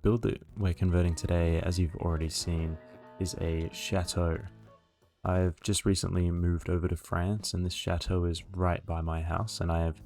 build that we're converting today, as you've already seen, is a chateau. I've just recently moved over to France, and this chateau is right by my house, and I have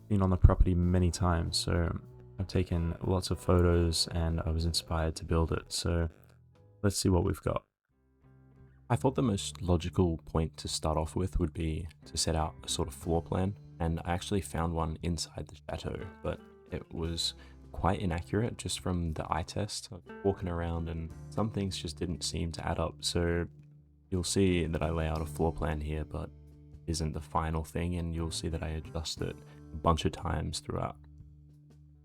been on the property many times, so I've taken lots of photos and I was inspired to build it. So let's see what we've got. I thought the most logical point to start off with would be to set out a sort of floor plan, and I actually found one inside the chateau, but it was quite inaccurate just from the eye test. I was walking around and some things just didn't seem to add up, so you'll see that I lay out a floor plan here, but it isn't the final thing, and you'll see that I adjust it a bunch of times throughout.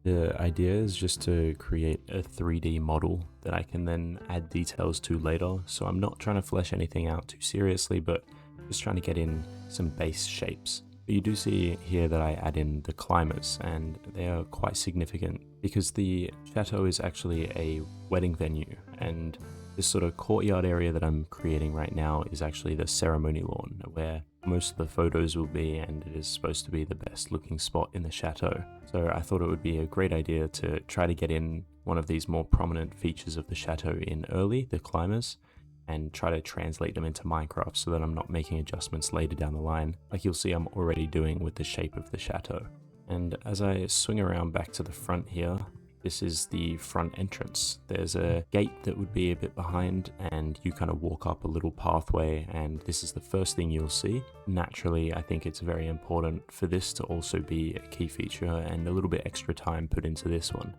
The idea is just to create a 3D model that I can then add details to later, so I'm not trying to flesh anything out too seriously, but just trying to get in some base shapes. But you do see here that I add in the climbers, and they are quite significant because the chateau is actually a wedding venue, and this sort of courtyard area that I'm creating right now is actually the ceremony lawn, where most of the photos will be, and it is supposed to be the best looking spot in the chateau. So I thought it would be a great idea to try to get in one of these more prominent features of the chateau in early, the climbers, and try to translate them into Minecraft so that I'm not making adjustments later down the line, like you'll see I'm already doing with the shape of the chateau. And as I swing around back to the front here, this is the front entrance. There's a gate that would be a bit behind, and you kind of walk up a little pathway, and this is the first thing you'll see. Naturally, I think it's very important for this to also be a key feature, and a little bit extra time put into this one.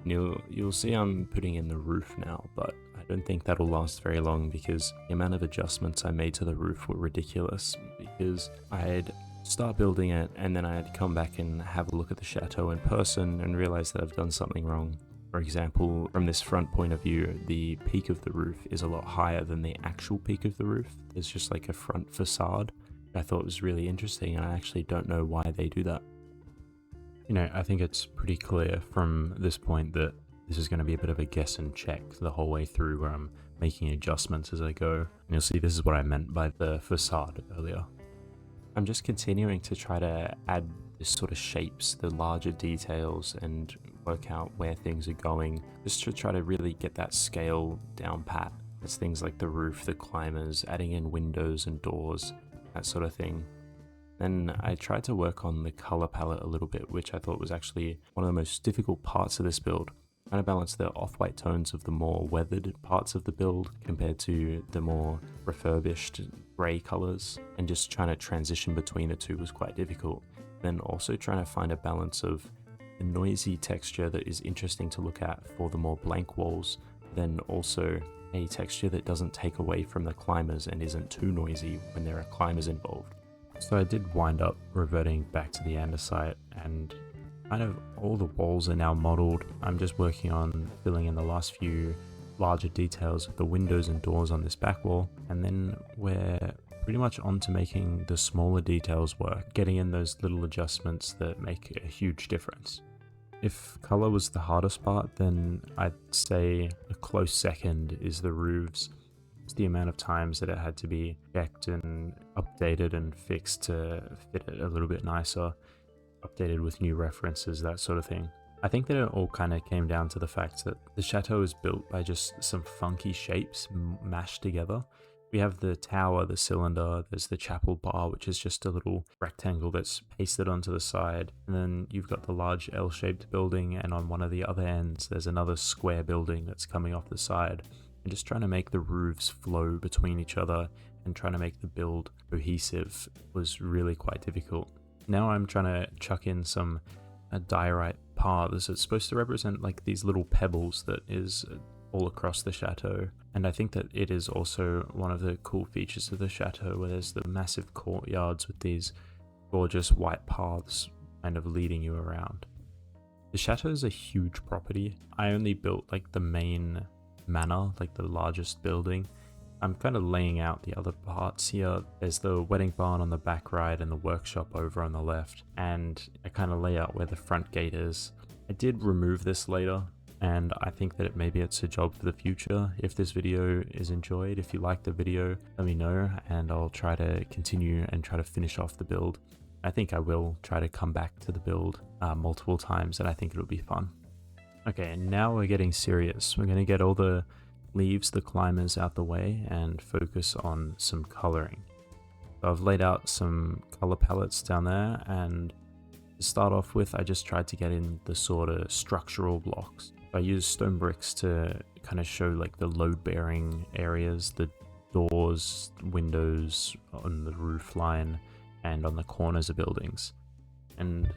You'll see I'm putting in the roof now, but I don't think that'll last very long because the amount of adjustments I made to the roof were ridiculous, because I'd start building it and then I'd come back and have a look at the chateau in person and realize that I've done something wrong. For example, from this front point of view, the peak of the roof is a lot higher than the actual peak of the roof. There's just like a front facade. I thought was really interesting, and I actually don't know why they do that. You know, I think it's pretty clear from this point that this is going to be a bit of a guess and check the whole way through, where I'm making adjustments as I go. And you'll see this is what I meant by the facade earlier. I'm just continuing to try to add this sort of shapes, the larger details, and work out where things are going, just to try to really get that scale down pat. It's things like the roof, the climbers, adding in windows and doors, that sort of thing. Then I tried to work on the color palette a little bit, which I thought was actually one of the most difficult parts of this build. Trying to balance the off-white tones of the more weathered parts of the build compared to the more refurbished grey colors, and just trying to transition between the two was quite difficult. Then also trying to find a balance of a noisy texture that is interesting to look at for the more blank walls, then also a texture that doesn't take away from the climbers and isn't too noisy when there are climbers involved. So I did wind up reverting back to the andesite, and kind of all the walls are now modeled. I'm just working on filling in the last few larger details of the windows and doors on this back wall, and then we're pretty much on to making the smaller details work, getting in those little adjustments that make a huge difference. If color was the hardest part, then I'd say a close second is the roofs. It's the amount of times that it had to be checked and updated and fixed to fit it a little bit nicer, updated with new references, that sort of thing. I think that it all kind of came down to the fact that the chateau is built by just some funky shapes mashed together. We have the tower, the cylinder, there's the chapel bar, which is just a little rectangle that's pasted onto the side, and then you've got the large L-shaped building, and on one of the other ends there's another square building that's coming off the side. And just trying to make the roofs flow between each other and trying to make the build cohesive was really quite difficult. Now I'm trying to chuck in some diorite paths. It's supposed to represent like these little pebbles that is all across the chateau, and I think that it is also one of the cool features of the chateau, where there's the massive courtyards with these gorgeous white paths kind of leading you around. The chateau is a huge property. I only built like the main manor, like the largest building. I'm kind of laying out the other parts here. There's the wedding barn on the back right and the workshop over on the left, and I kind of lay out where the front gate is. I did remove this later, and I think that maybe it's a job for the future. If this video is enjoyed, if you like the video, let me know, and I'll try to continue and try to finish off the build. I think I will try to come back to the build multiple times, and I think it'll be fun. Okay, now we're getting serious. We're going to get all the leaves, the climbers out the way and focus on some coloring. So I've laid out some color palettes down there, and to start off with, I just tried to get in the sort of structural blocks. I used stone bricks to kind of show like the load bearing areas, the doors, windows on the roof line, and on the corners of buildings. And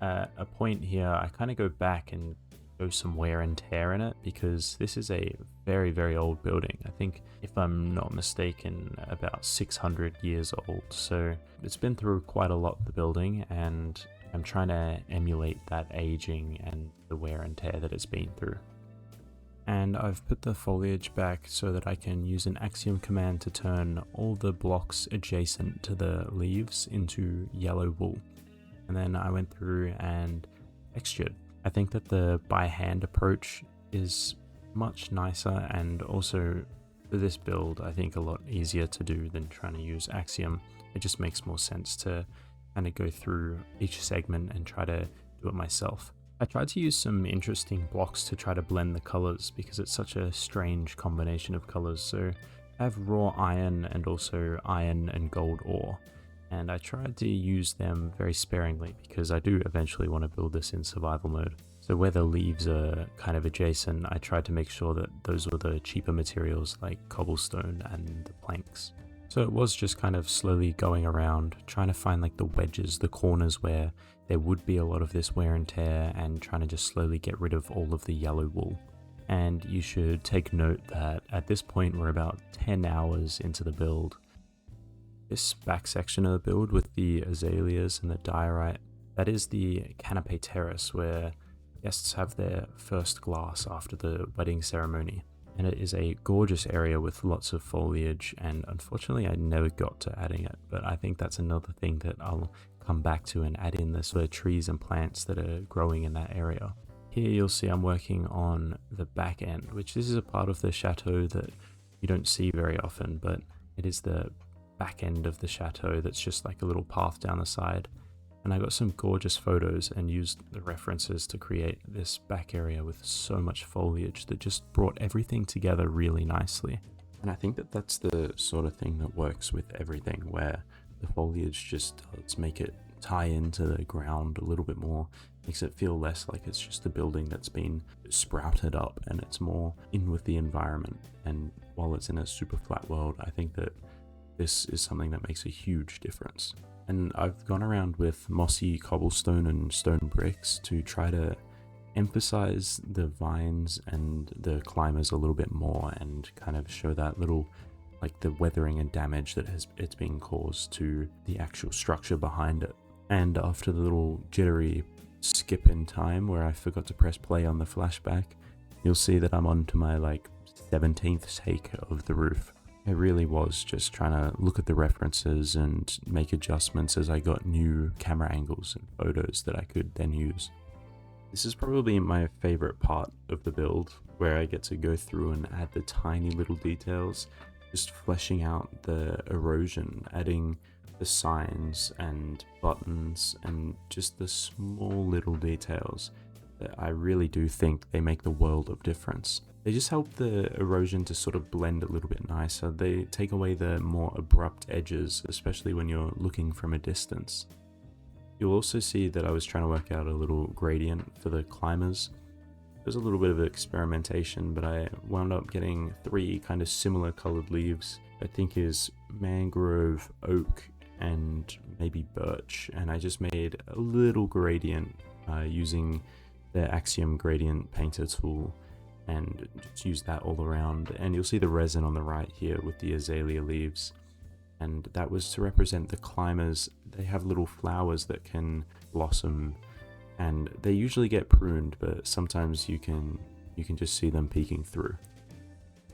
at a point here, I kind of go back and show some wear and tear in it, because this is a very, very old building. I think, if I'm not mistaken, about 600 years old. So it's been through quite a lot, the building, and I'm trying to emulate that aging and the wear and tear that it's been through. And I've put the foliage back so that I can use an axiom command to turn all the blocks adjacent to the leaves into yellow wool. And then I went through and textured. I think that the by hand approach is much nicer, and also for this build I think a lot easier to do than trying to use axiom. It just makes more sense to kind of go through each segment and try to do it myself. I tried to use some interesting blocks to try to blend the colors, because it's such a strange combination of colors. So I have raw iron and also iron and gold ore, and I tried to use them very sparingly because I do eventually want to build this in survival mode. So where the leaves are kind of adjacent, I tried to make sure that those were the cheaper materials like cobblestone and the planks. So it was just kind of slowly going around, trying to find like the wedges, the corners where there would be a lot of this wear and tear, and trying to just slowly get rid of all of the yellow wool. And you should take note that at this point we're about 10 hours into the build. This back section of the build with the azaleas and the diorite, that is the canopy terrace where guests have their first glass after the wedding ceremony. And it is a gorgeous area with lots of foliage, and unfortunately I never got to adding it, but I think that's another thing that I'll come back to and add in the sort of trees and plants that are growing in that area. Here you'll see I'm working on the back end, which this is a part of the chateau that you don't see very often, but it is the back end of the chateau that's just like a little path down the side. And I got some gorgeous photos and used the references to create this back area with so much foliage that just brought everything together really nicely. And I think that that's the sort of thing that works with everything, where the foliage just does make it tie into the ground a little bit more, makes it feel less like it's just a building that's been sprouted up, and it's more in with the environment. And while it's in a super flat world, I think that this is something that makes a huge difference. And I've gone around with mossy cobblestone and stone bricks to try to emphasize the vines and the climbers a little bit more, and kind of show that little, like, the weathering and damage that it's being caused to the actual structure behind it. And after the little jittery skip in time where I forgot to press play on the flashback, you'll see that I'm on to my like 17th take of the roof. It really was just trying to look at the references and make adjustments as I got new camera angles and photos that I could then use. This is probably my favorite part of the build, where I get to go through and add the tiny little details, just fleshing out the erosion, adding the signs and buttons, and just the small little details that I really do think they make the world of difference. They just help the erosion to sort of blend a little bit nicer. They take away the more abrupt edges, especially when you're looking from a distance. You'll also see that I was trying to work out a little gradient for the climbers. There's a little bit of experimentation, but I wound up getting 3 kind of similar colored leaves. I think is mangrove, oak, and maybe birch. And I just made a little gradient using the Axiom Gradient Painter tool, and just use that all around. And you'll see the resin on the right here with the azalea leaves, and that was to represent the climbers. They have little flowers that can blossom, and they usually get pruned, but sometimes you can just see them peeking through.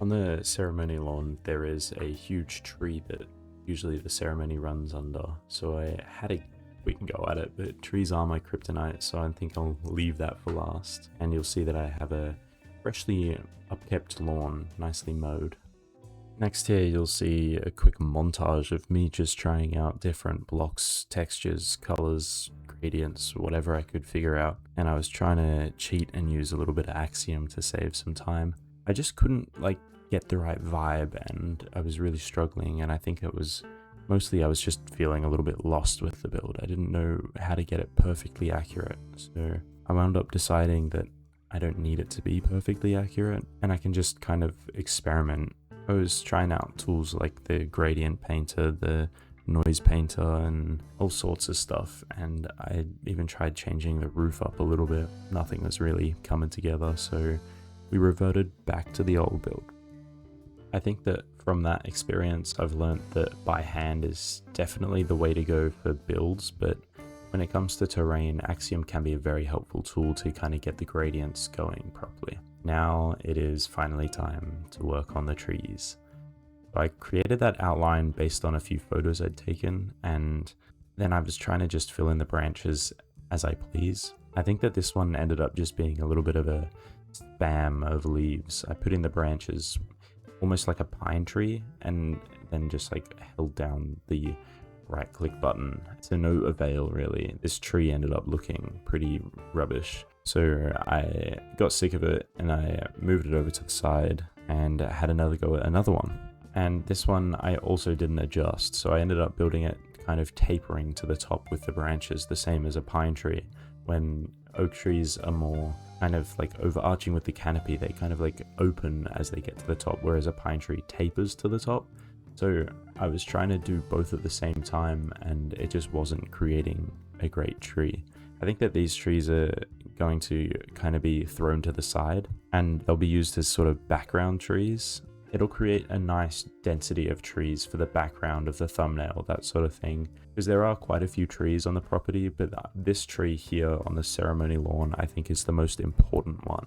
On the ceremony lawn there is a huge tree that usually the ceremony runs under, so I had a we can go at it, but trees are my kryptonite, so I think I'll leave that for last. And you'll see that I have a freshly upkept lawn, nicely mowed. Next here you'll see a quick montage of me just trying out different blocks, textures, colors, gradients, whatever I could figure out. And I was trying to cheat and use a little bit of Axiom to save some time. I just couldn't get the right vibe, and I was really struggling, and I think it was mostly I was just feeling a little bit lost with the build. I didn't know how to get it perfectly accurate. So I wound up deciding that I don't need it to be perfectly accurate and I can just kind of experiment. I was trying out tools like the gradient painter, the noise painter, and all sorts of stuff, and I even tried changing the roof up a little bit. Nothing was really coming together, so we reverted back to the old build. I think that from that experience I've learned that by hand is definitely the way to go for builds, but when it comes to terrain, Axiom can be a very helpful tool to kind of get the gradients going properly. Now it is finally time to work on the trees. I created that outline based on a few photos I'd taken, and then I was trying to just fill in the branches as I please. I think that this one ended up just being a little bit of a spam of leaves. I put in the branches almost like a pine tree, and then just held down the right click button to no avail really. This tree ended up looking pretty rubbish. So I got sick of it and I moved it over to the side and had another go at another one. And this one I also didn't adjust, so I ended up building it kind of tapering to the top with the branches, the same as a pine tree. When oak trees are more kind of overarching with the canopy, they kind of open as they get to the top, whereas a pine tree tapers to the top. So I was trying to do both at the same time and it just wasn't creating a great tree. I think that these trees are going to kind of be thrown to the side and they'll be used as sort of background trees. It'll create a nice density of trees for the background of the thumbnail, that sort of thing. Because there are quite a few trees on the property, but this tree here on the ceremony lawn I think is the most important one.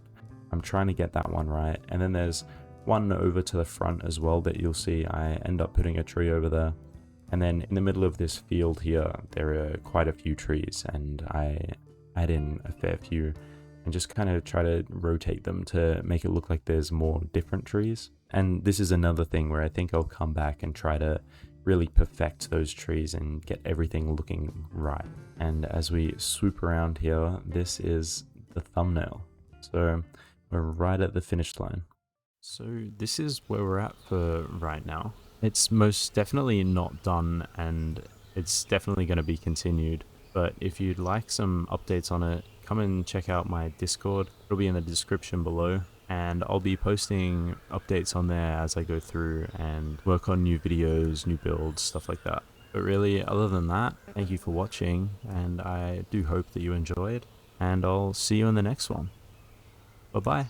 I'm trying to get that one right. And then there's one over to the front as well that you'll see I end up putting a tree over there. And then in the middle of this field here, there are quite a few trees, and I add in a fair few and just kind of try to rotate them to make it look like there's more different trees. And this is another thing where I think I'll come back and try to really perfect those trees and get everything looking right. And as we swoop around here, this is the thumbnail. So we're right at the finish line. So this is where we're at for right now. It's most definitely not done and it's definitely going to be continued. But if you'd like some updates on it, come and check out my Discord. It'll be in the description below. And I'll be posting updates on there as I go through and work on new videos, new builds, stuff like that. But really, other than that, thank you for watching, and I do hope that you enjoyed, and I'll see you in the next one. Bye-bye.